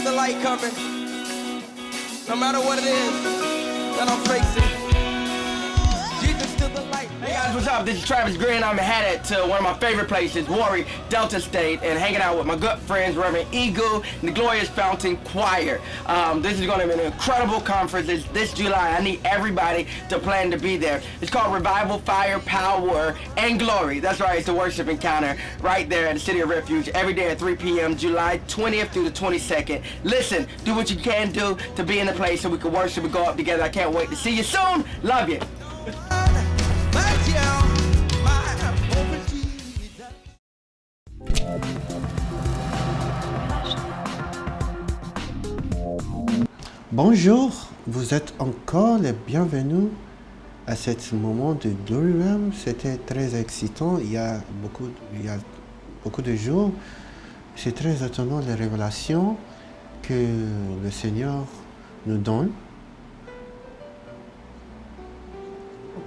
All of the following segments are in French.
the light coming. No matter what it is that I'm facing. Jesus still the light. Hey guys, what's up? This is Travis Green. I'm headed to one of my favorite places, Warri, Delta State, and hanging out with my good friends, Reverend Eagle and the Glorious Fountain Choir. This is going to be an incredible conference this July. I need everybody to plan to be there. It's called Revival, Fire, Power, and Glory. That's right, it's a worship encounter right there at the City of Refuge every day at 3 p.m. July 20th through the 22nd. Listen, do what you can do to be in the place so we can worship and go up together. I can't wait to see you soon. Love you. Bonjour, vous êtes encore les bienvenus à ce moment de Glory Realm. C'était très excitant, il y a beaucoup de jours. C'est très étonnant les révélations que le Seigneur nous donne.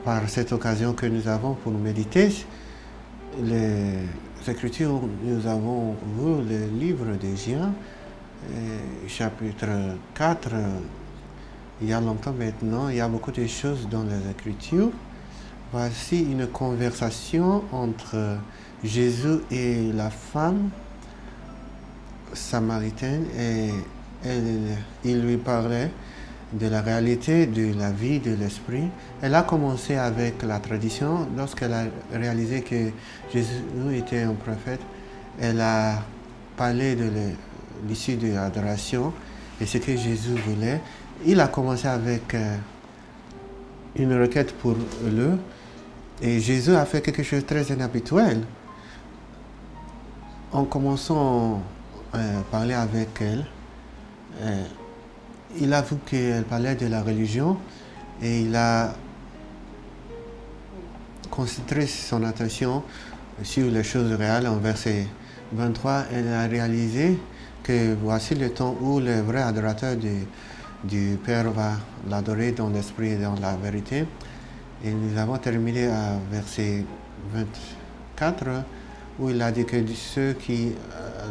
Par cette occasion que nous avons pour méditer les Écritures, nous avons vu le livre de Jean, chapitre 4, il y a longtemps maintenant, il y a beaucoup de choses dans les Écritures. Voici une conversation entre Jésus et la femme samaritaine et il lui parlait de la réalité de la vie de l'esprit. Elle a commencé avec la tradition. Lorsqu'elle a réalisé que Jésus était un prophète, elle a parlé de l'issue de l'adoration et ce que Jésus voulait. Il a commencé avec une requête pour eux et Jésus a fait quelque chose de très inhabituel. En commençant à parler avec elle, il a vu qu'elle parlait de la religion et il a concentré son attention sur les choses réelles. En verset 23, elle a réalisé que voici le temps où le vrai adorateur du Père va l'adorer dans l'esprit et dans la vérité. Et nous avons terminé à verset 24 où il a dit que ceux qui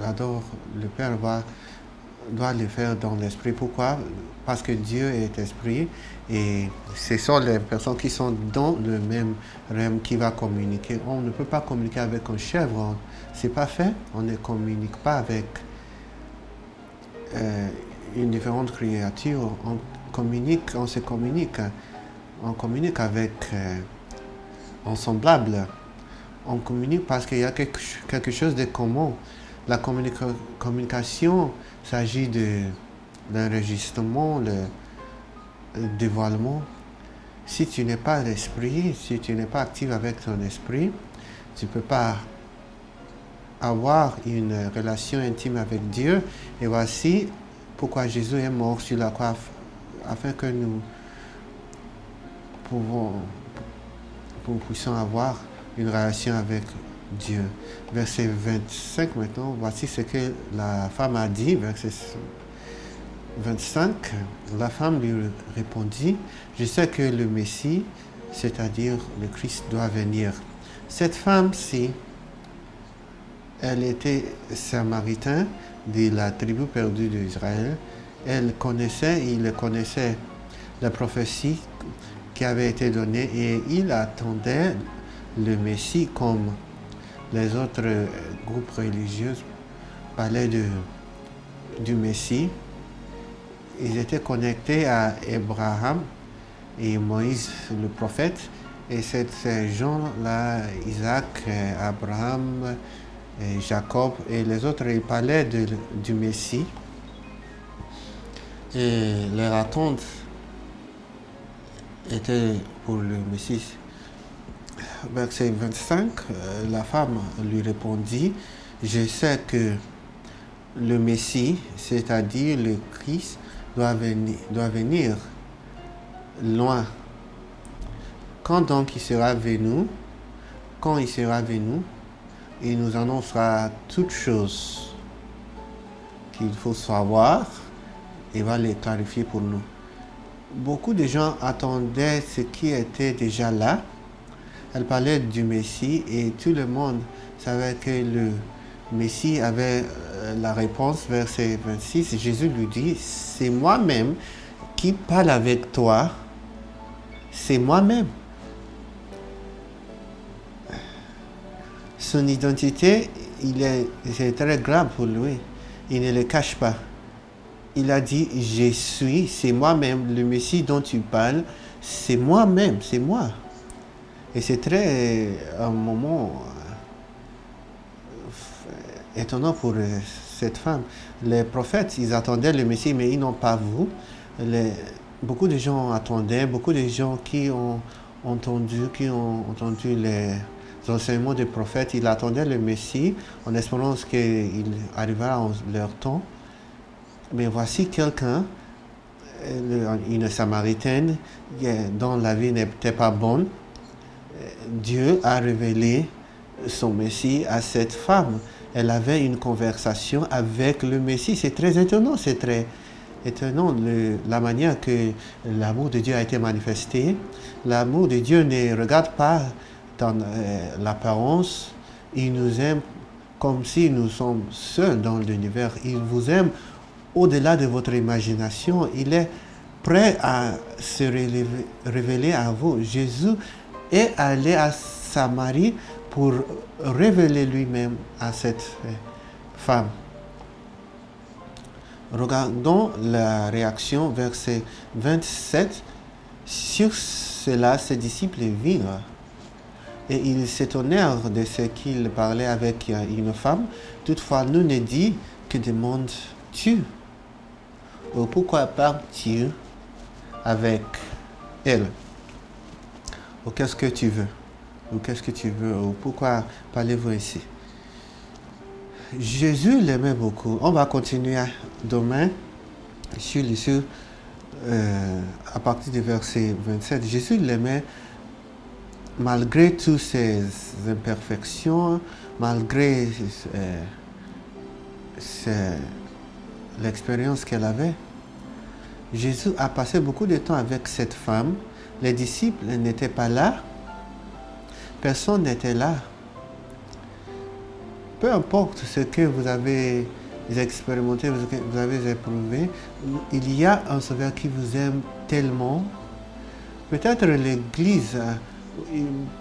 adorent le Père doit le faire dans l'esprit. Pourquoi? Parce que Dieu est esprit et ce sont les personnes qui sont dans le même rêve qui va communiquer. On ne peut pas communiquer avec un chèvre, c'est pas fait. On ne communique pas avec une différente créature. On se communique avec un semblable. On communique parce qu'il y a quelque chose de commun. La communication s'agit d'enregistrement, le dévoilement. Si tu n'es pas l'esprit, si tu n'es pas actif avec ton esprit, tu ne peux pas avoir une relation intime avec Dieu. Et voici pourquoi Jésus est mort sur la croix, afin que nous puissions avoir une relation avec Dieu. Verset 25 maintenant, voici ce que la femme a dit. Verset 25, la femme lui répondit, je sais que le Messie, c'est-à-dire le Christ, doit venir. Cette femme-ci, elle était samaritaine de la tribu perdue d'Israël. Il connaissait la prophétie qui avait été donnée et il attendait le Messie comme les autres groupes religieux parlaient du Messie. Ils étaient connectés à Abraham et Moïse, le prophète. Et ces gens-là, Isaac, Abraham, et Jacob et les autres, ils parlaient du Messie. Et leur attente était pour le Messie. Verset 25, la femme lui répondit, je sais que le Messie, c'est-à-dire le Christ, doit venir loin. Quand donc il sera venu, il nous annoncera toutes choses qu'il faut savoir et va les clarifier pour nous. Beaucoup de gens attendaient ce qui était déjà là. Elle parlait du Messie et tout le monde savait que le Messie avait la réponse, verset 26, Jésus lui dit, c'est moi-même qui parle avec toi, c'est moi-même. Son identité, c'est très grave pour lui. Il ne le cache pas. Il a dit, je suis, c'est moi-même, le Messie dont tu parles, c'est moi-même, c'est moi. Et c'est très un moment étonnant pour cette femme. Les prophètes, ils attendaient le Messie, mais ils n'ont pas vu. Beaucoup de gens attendaient, beaucoup de gens qui ont entendu les enseignements des prophètes, ils attendaient le Messie en espérant qu'il arrivera en leur temps. Mais voici quelqu'un, une Samaritaine, dont la vie n'était pas bonne. Dieu a révélé son Messie à cette femme. Elle avait une conversation avec le Messie. C'est très étonnant, c'est très étonnant la manière que l'amour de Dieu a été manifesté. L'amour de Dieu ne regarde pas dans l'apparence. Il nous aime comme si nous sommes seuls dans l'univers. Il vous aime au-delà de votre imagination. Il est prêt à se révéler à vous. Jésus est allé à Samarie pour révéler lui-même à cette femme. Regardons la réaction, verset 27. Sur cela, ses disciples virent et ils s'étonnèrent de ce qu'il parlait avec une femme. Toutefois, nous ne dit que demandes-tu? Ou pourquoi parles-tu avec elle? Ou qu'est-ce que tu veux? Ou qu'est-ce que tu veux? Ou pourquoi parlez-vous ici? Jésus l'aimait beaucoup. On va continuer demain à partir du verset 27. Jésus l'aimait malgré toutes ses imperfections, malgré l'expérience qu'elle avait. Jésus a passé beaucoup de temps avec cette femme. Les disciples n'étaient pas là. Personne n'était là. Peu importe ce que vous avez expérimenté, ce que vous avez éprouvé, il y a un Sauveur qui vous aime tellement. Peut-être l'Église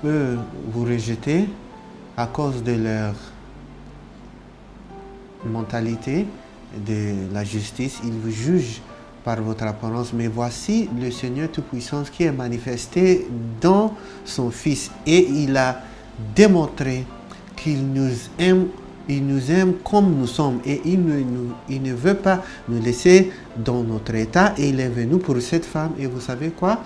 peut vous rejeter à cause de leur mentalité, de la justice. Il vous juge par votre apparence. Mais voici le Seigneur Tout-Puissant qui est manifesté dans son Fils. Et il a démontré qu'il nous aime comme nous sommes. Et il ne veut pas nous laisser dans notre état. Et il est venu pour cette femme. Et vous savez quoi?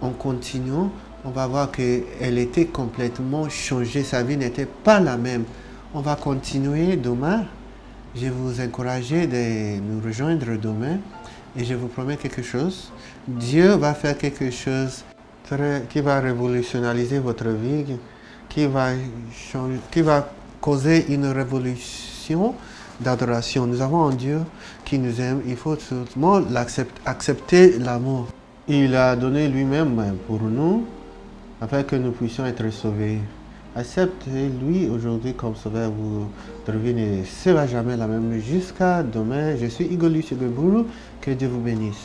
En continuant, on va voir qu'elle était complètement changée. Sa vie n'était pas la même. On va continuer demain. Je vais vous encourager de nous rejoindre demain. Et je vous promets quelque chose. Dieu va faire quelque chose qui va révolutionnaliser votre vie, qui va causer une révolution d'adoration. Nous avons un Dieu qui nous aime. Il faut seulement accepter l'amour. Il a donné lui-même pour nous, afin que nous puissions être sauvés. Acceptez-lui aujourd'hui comme sauveur. Votre vie ne sera jamais la même. Jusqu'à demain, je suis Igor Lucier Beboulou. Que Dieu vous bénisse.